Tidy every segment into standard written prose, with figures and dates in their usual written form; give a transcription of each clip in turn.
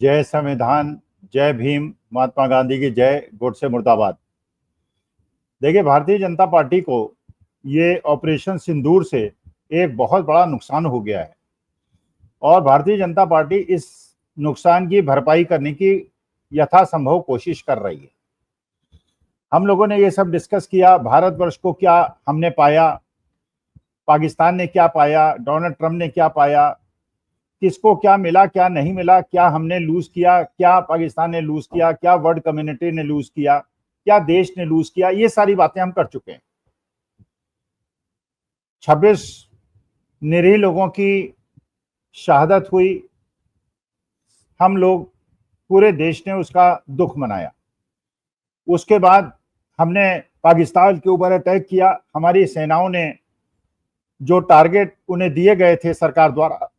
जय संविधान, जय भीम, महात्मा गांधी की जय, गोडसे मुर्दाबाद। देखिए, भारतीय जनता पार्टी को ये ऑपरेशन सिंदूर से एक बहुत बड़ा नुकसान हो गया है और भारतीय जनता पार्टी इस नुकसान की भरपाई करने की यथासंभव कोशिश कर रही है। हम लोगों ने ये सब डिस्कस किया, भारतवर्ष को क्या हमने पाया, पाकिस्तान ने क्या पाया, डोनाल्ड ट्रंप ने क्या पाया, किसको क्या मिला, क्या नहीं मिला, क्या हमने लूज किया, क्या पाकिस्तान ने लूज किया, क्या वर्ल्ड कम्युनिटी ने लूज किया, क्या देश ने लूज किया, ये सारी बातें हम कर चुके हैं। 26 निरीह लोगों की शहादत हुई, हम लोग पूरे देश ने उसका दुख मनाया। उसके बाद हमने पाकिस्तान के ऊपर अटैक किया। हमारी सेनाओं ने जो टारगेट उन्हें दिए गए थे सरकार द्वारा,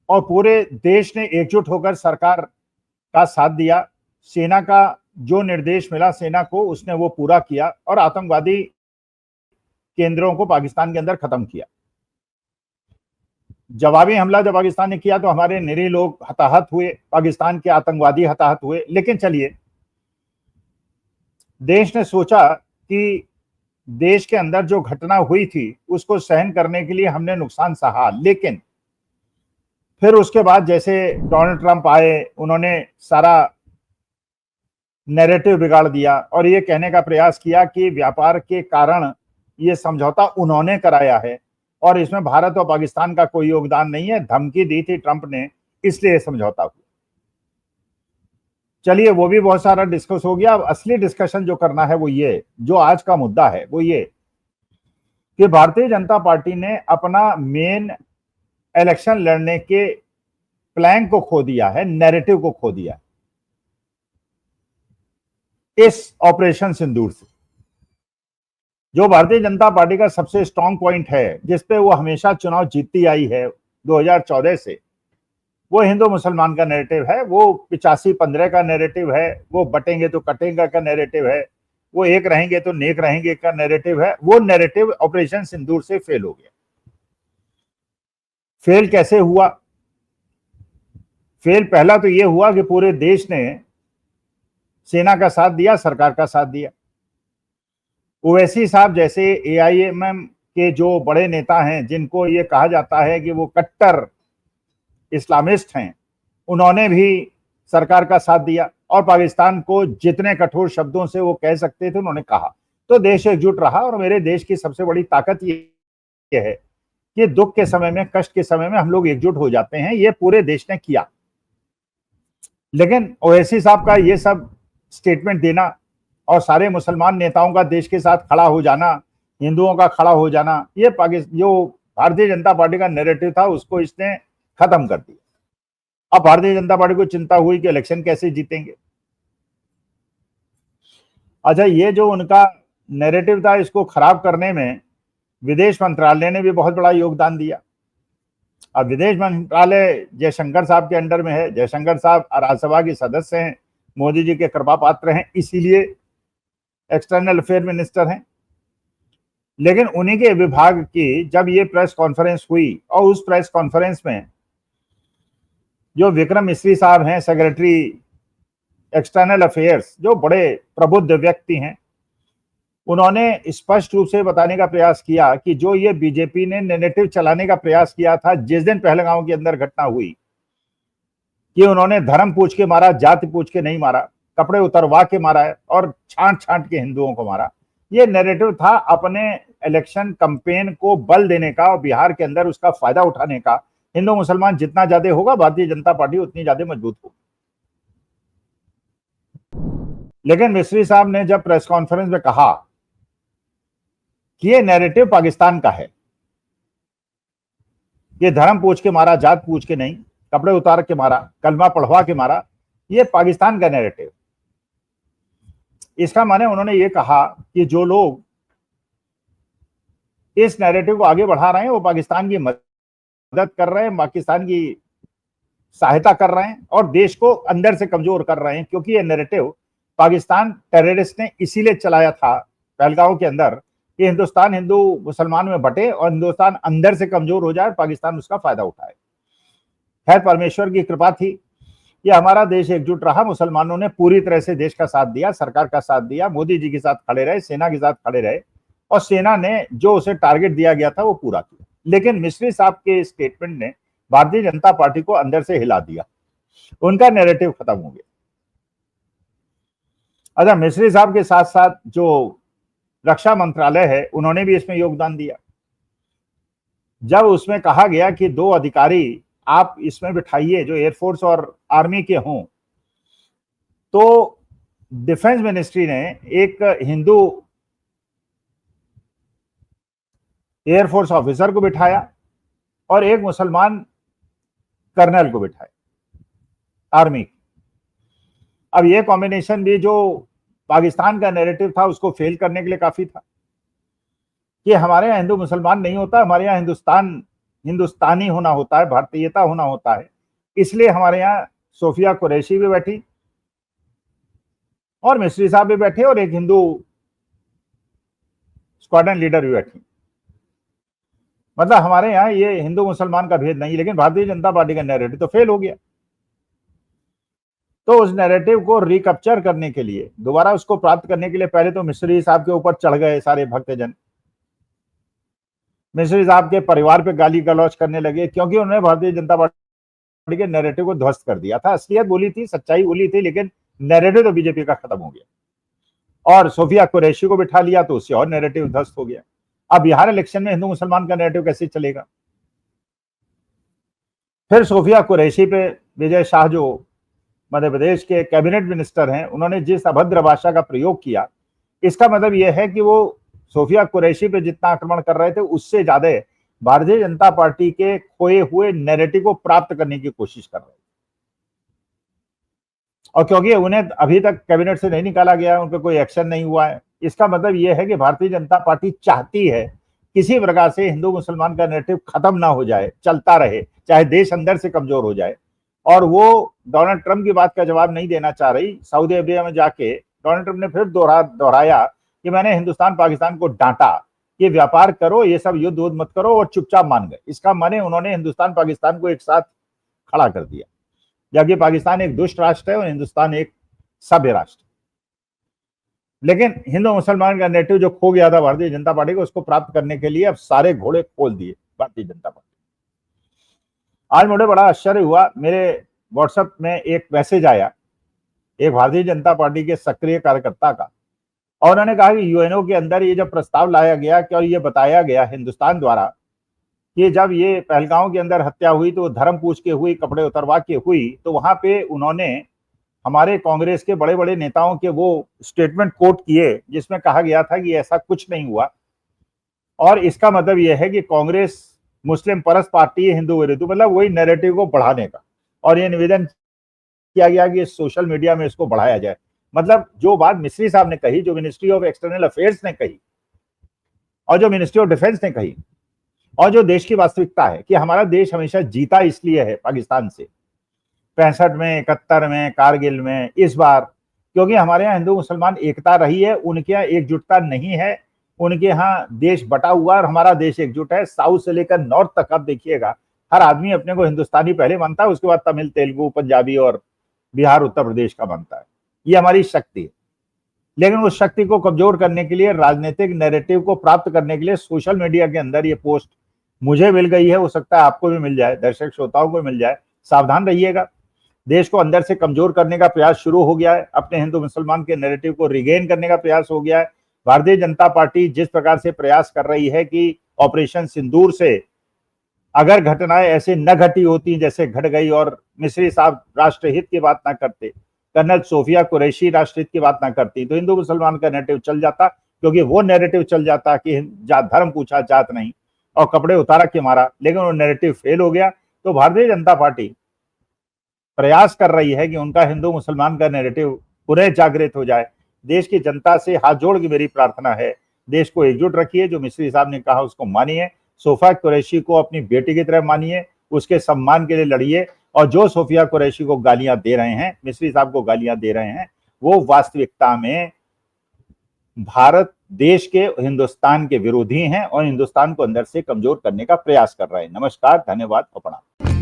और पूरे देश ने एकजुट होकर सरकार का साथ दिया। सेना का जो निर्देश मिला सेना को, उसने वो पूरा किया और आतंकवादी केंद्रों को पाकिस्तान के अंदर खत्म किया। जवाबी हमला जब पाकिस्तान ने किया तो हमारे निरीह लोग हताहत हुए, पाकिस्तान के आतंकवादी हताहत हुए। लेकिन चलिए, देश ने सोचा कि देश के अंदर जो घटना हुई थी उसको सहन करने के लिए हमने नुकसान सहा। लेकिन फिर उसके बाद जैसे डोनाल्ड ट्रंप आए, उन्होंने सारा नैरेटिव बिगाड़ दिया और ये कहने का प्रयास किया कि व्यापार के कारण ये समझौता उन्होंने कराया है और इसमें भारत और पाकिस्तान का कोई योगदान नहीं है। धमकी दी थी ट्रंप ने, इसलिए समझौता हुआ। चलिए, वो भी बहुत सारा डिस्कस हो गया। अब असली डिस्कशन जो करना है वो ये, जो आज का मुद्दा है वो ये कि भारतीय जनता पार्टी ने अपना मेन इलेक्शन लड़ने के प्लान को खो दिया है, नैरेटिव को खो दिया इस ऑपरेशन सिंदूर से। जो भारतीय जनता पार्टी का सबसे स्ट्रांग पॉइंट है, जिसपे वो हमेशा चुनाव जीतती आई है 2014 से, वो हिंदू मुसलमान का नैरेटिव है, वो 85-15 का नैरेटिव है, वो बटेंगे तो कटेंगे का नैरेटिव है, वो एक रहेंगे तो नेक रहेंगे का नैरेटिव है। वो नैरेटिव ऑपरेशन सिंदूर से फेल हो गया। फेल कैसे हुआ? फेल पहला तो ये हुआ कि पूरे देश ने सेना का साथ दिया, सरकार का साथ दिया। ओवैसी साहब जैसे एआईएमएम के जो बड़े नेता हैं, जिनको ये कहा जाता है कि वो कट्टर इस्लामिस्ट हैं, उन्होंने भी सरकार का साथ दिया और पाकिस्तान को जितने कठोर शब्दों से वो कह सकते थे उन्होंने कहा। तो देश एकजुट रहा। और मेरे देश की सबसे बड़ी ताकत ये है कि दुख के समय में, कष्ट के समय में हम लोग एकजुट हो जाते हैं। ये पूरे देश ने किया। लेकिन ओवैसी साहब का ये सब स्टेटमेंट देना और सारे मुसलमान नेताओं का देश के साथ खड़ा हो जाना, हिंदुओं का खड़ा हो जाना, ये पाकिस्तान जो भारतीय जनता पार्टी का नैरेटिव था उसको इसने खत्म कर दिया। अब भारतीय जनता पार्टी को चिंता हुई कि इलेक्शन कैसे जीतेंगे। अच्छा, ये जो उनका नैरेटिव था, इसको खराब करने में विदेश मंत्रालय ने भी बहुत बड़ा योगदान दिया। अब विदेश मंत्रालय जयशंकर साहब के अंडर में है। जयशंकर साहब राज्यसभा के सदस्य हैं, मोदी जी के कृपा पात्र हैं, इसीलिए एक्सटर्नल अफेयर मिनिस्टर हैं। लेकिन उन्हीं के विभाग की जब ये प्रेस कॉन्फ्रेंस हुई और उस प्रेस कॉन्फ्रेंस में जो विक्रम मिश्री साहब हैं, सेक्रेटरी एक्सटर्नल अफेयर्स, जो बड़े प्रबुद्ध व्यक्ति हैं, उन्होंने स्पष्ट रूप से बताने का प्रयास किया कि जो ये बीजेपी ने नैरेटिव चलाने का प्रयास किया था जिस दिन पहलगांव के अंदर घटना हुई, कि उन्होंने धर्म पूछ के मारा, जाति पूछ के नहीं मारा, कपड़े उतरवा के मारा है और छांट छांट के हिंदुओं को मारा। ये नैरेटिव था अपने इलेक्शन कैंपेन को बल देने का और बिहार के अंदर उसका फायदा उठाने का। हिंदू मुसलमान जितना ज्यादा होगा, भारतीय जनता पार्टी उतनी ज्यादा मजबूत होगी। लेकिन मिश्री साहब ने जब प्रेस कॉन्फ्रेंस में कहा कि ये नैरेटिव पाकिस्तान का है, ये धर्म पूछ के मारा, जात पूछ के नहीं, कपड़े उतार के मारा, कलमा पढ़वा के मारा, ये पाकिस्तान का नैरेटिव। इसका माने उन्होंने ये कहा कि जो लोग इस नैरेटिव को आगे बढ़ा रहे हैं वो पाकिस्तान की मदद कर रहे हैं, पाकिस्तान की सहायता कर रहे हैं और देश को अंदर से कमजोर कर रहे हैं। क्योंकि ये नैरेटिव पाकिस्तान टेररिस्ट ने इसीलिए चलाया था पहलगांव के अंदर कि हिंदुस्तान हिंदू मुसलमान में बटे और हिंदुस्तान अंदर से कमजोर हो जाए, पाकिस्तान उसका फायदा उठाए। खैर, परमेश्वर की कृपा थी ये हमारा देश एकजुट रहा, मुसलमानों ने पूरी तरह से देश का साथ दिया, सरकार का साथ दिया, मोदी जी के साथ खड़े रहे, सेना के साथ खड़े रहे और सेना ने जो उसे टारगेट दिया गया था वो पूरा किया। लेकिन मिस्री साहब के स्टेटमेंट ने भारतीय जनता पार्टी को अंदर से हिला दिया, उनका नैरेटिव खत्म हो गया। अच्छा, मिस्री साहब के साथ साथ जो रक्षा मंत्रालय है उन्होंने भी इसमें योगदान दिया। जब उसमें कहा गया कि 2 अधिकारी आप इसमें बिठाइए जो एयरफोर्स और आर्मी के हों, तो डिफेंस मिनिस्ट्री ने एक हिंदू एयरफोर्स ऑफिसर को बिठाया और एक मुसलमान कर्नल को बिठाया आर्मी। अब ये कॉम्बिनेशन भी जो पाकिस्तान का नैरेटिव था उसको फेल करने के लिए काफी था कि हमारे यहाँ हिंदू मुसलमान नहीं होता, हमारे यहाँ हिंदुस्तानी होना होता है, भारतीयता होना होता है। इसलिए हमारे यहाँ सोफिया कुरैशी भी बैठी और मिस्री साहब भी बैठे और एक हिंदू स्क्वाड्रन लीडर भी बैठी। मतलब हमारे यहाँ ये हिंदू मुसलमान का भेद नहीं, लेकिन भारतीय जनता पार्टी का नैरेटिव तो फेल हो गया। तो उस नैरेटिव को रिकैप्चर करने के लिए, दोबारा उसको प्राप्त करने के लिए पहले तो मिस्री साहब के ऊपर चढ़ गए सारे भक्तजन, मिस्री साहब के परिवार पे गाली गलौज करने लगे क्योंकि उन्होंने भारतीय जनता पार्टी के नैरेटिव को ध्वस्त कर दिया था। असलियत बोली थी, सच्चाई बोली थी, लेकिन नैरेटिव तो बीजेपी का खत्म हो गया और सोफिया कुरैशी को बिठा लिया तो उससे और नैरेटिव ध्वस्त हो गया। अब बिहार इलेक्शन में हिंदू मुसलमान का नैरेटिव कैसे चलेगा? फिर सोफिया कुरैशी पे विजय शाह जो मध्य प्रदेश के कैबिनेट मिनिस्टर हैं, उन्होंने जिस अभद्र भाषा का प्रयोग किया, इसका मतलब यह है कि वो सोफिया कुरैशी पे जितना आक्रमण कर रहे थे उससे ज्यादा भारतीय जनता पार्टी के खोए हुए नैरेटिव को प्राप्त करने की कोशिश कर रहे थे। और क्योंकि उन्हें अभी तक कैबिनेट से नहीं निकाला गया है, उन पर कोई एक्शन नहीं हुआ है, इसका मतलब यह है कि भारतीय जनता पार्टी चाहती है किसी प्रकार से हिंदू मुसलमान का नैरेटिव खत्म ना हो जाए, चलता रहे, चाहे देश अंदर से कमजोर हो जाए। और वो डोनाल्ड ट्रंप की बात का जवाब नहीं देना चाह रही। सऊदी अरेबिया में जाके डोनाल्ड ट्रंप ने फिर दोहराया कि मैंने हिंदुस्तान पाकिस्तान को डांटा कि व्यापार करो, ये सब युद्ध मत करो, और चुपचाप मान गए। इसका माने उन्होंने हिंदुस्तान पाकिस्तान को एक साथ खड़ा कर दिया, जबकि पाकिस्तान एक दुष्ट राष्ट्र है और हिंदुस्तान एक सभ्य राष्ट्र। लेकिन हिंदू मुसलमान का नैरेटिव जो खो गया था भारतीय जनता पार्टी को, उसको प्राप्त करने के लिए अब सारे घोड़े खोल दिए भारतीय जनता पार्टी। आज मुझे बड़ा आश्चर्य हुआ, मेरे व्हाट्सएप में एक मैसेज आया एक भारतीय जनता पार्टी के सक्रिय कार्यकर्ता का, और उन्होंने कहा कि यूएनओ के अंदर ये जब प्रस्ताव लाया गया कि और ये बताया गया हिंदुस्तान द्वारा कि जब ये पहलगांव के अंदर हत्या हुई तो धर्म पूछ के हुई, कपड़े उतरवा के हुई, तो वहां पे उन्होंने हमारे कांग्रेस के बड़े बड़े नेताओं के वो स्टेटमेंट कोट किए जिसमें कहा गया था कि ऐसा कुछ नहीं हुआ। और इसका मतलब यह है कि कांग्रेस मुस्लिम परस्त पार्टी है, हिंदू विरोधी, मतलब वही नैरेटिव को बढ़ाने का। और ये निवेदन किया गया कि सोशल मीडिया में इसको बढ़ाया जाए। मतलब जो बात मिस्री साहब ने कही, जो मिनिस्ट्री ऑफ एक्सटर्नल अफेयर्स ने कही और जो मिनिस्ट्री ऑफ डिफेंस ने कही, और जो देश की वास्तविकता है कि हमारा देश हमेशा जीता इसलिए है पाकिस्तान से 65 में, 71 में, कारगिल में, इस बार क्योंकि हमारे यहाँ हिंदू मुसलमान एकता रही है, उनके यहाँ एकजुटता नहीं है। उनके यहाँ देश बटा हुआ और हमारा देश एकजुट है। साउथ से लेकर नॉर्थ तक आप देखिएगा, हर आदमी अपने को हिंदुस्तानी पहले मानता है, उसके बाद तमिल, तेलुगु, पंजाबी और बिहार, उत्तर प्रदेश का मानता है। ये हमारी शक्ति है। लेकिन उस शक्ति को कमजोर करने के लिए, राजनीतिक नैरेटिव को प्राप्त करने के लिए सोशल मीडिया के अंदर ये पोस्ट मुझे मिल गई है, हो सकता है आपको भी मिल जाए, दर्शक श्रोताओं को मिल जाए। सावधान रहिएगा। देश को अंदर से कमजोर करने का प्रयास शुरू हो गया है, अपने हिंदू मुसलमान के नैरेटिव को रिगेन करने का प्रयास हो गया है। भारतीय जनता पार्टी जिस प्रकार से प्रयास कर रही है कि ऑपरेशन सिंदूर से अगर घटनाएं ऐसे न घटी होती जैसे घट गई और मिस्री साहब राष्ट्रहित की बात ना करते, कर्नल सोफिया कुरैशी राष्ट्रहित की बात ना करती, तो हिंदू मुसलमान का नैरेटिव चल जाता। क्योंकि वो नैरेटिव चल जाता कि धर्म पूछा, जात नहीं, और कपड़े उतारा के मारा, लेकिन वो नैरेटिव फेल हो गया। तो भारतीय जनता पार्टी प्रयास कर रही है कि उनका हिंदू मुसलमान का नैरेटिव पुनः जागृत हो जाए। देश की जनता से हाथ जोड़ के मेरी प्रार्थना है, देश को एकजुट रखिए। जो मिस्री साहब ने कहा उसको मानिए, सोफिया कुरैशी को अपनी बेटी की तरह मानिए, उसके सम्मान के लिए लड़िए। और जो सोफिया कुरैशी को गालियां दे रहे हैं, मिस्री साहब को गालियां दे रहे हैं, वो वास्तविकता में भारत देश के, हिंदुस्तान के विरोधी हैं और हिंदुस्तान को अंदर से कमजोर करने का प्रयास कर रहे हैं। नमस्कार, धन्यवाद, प्रणाम।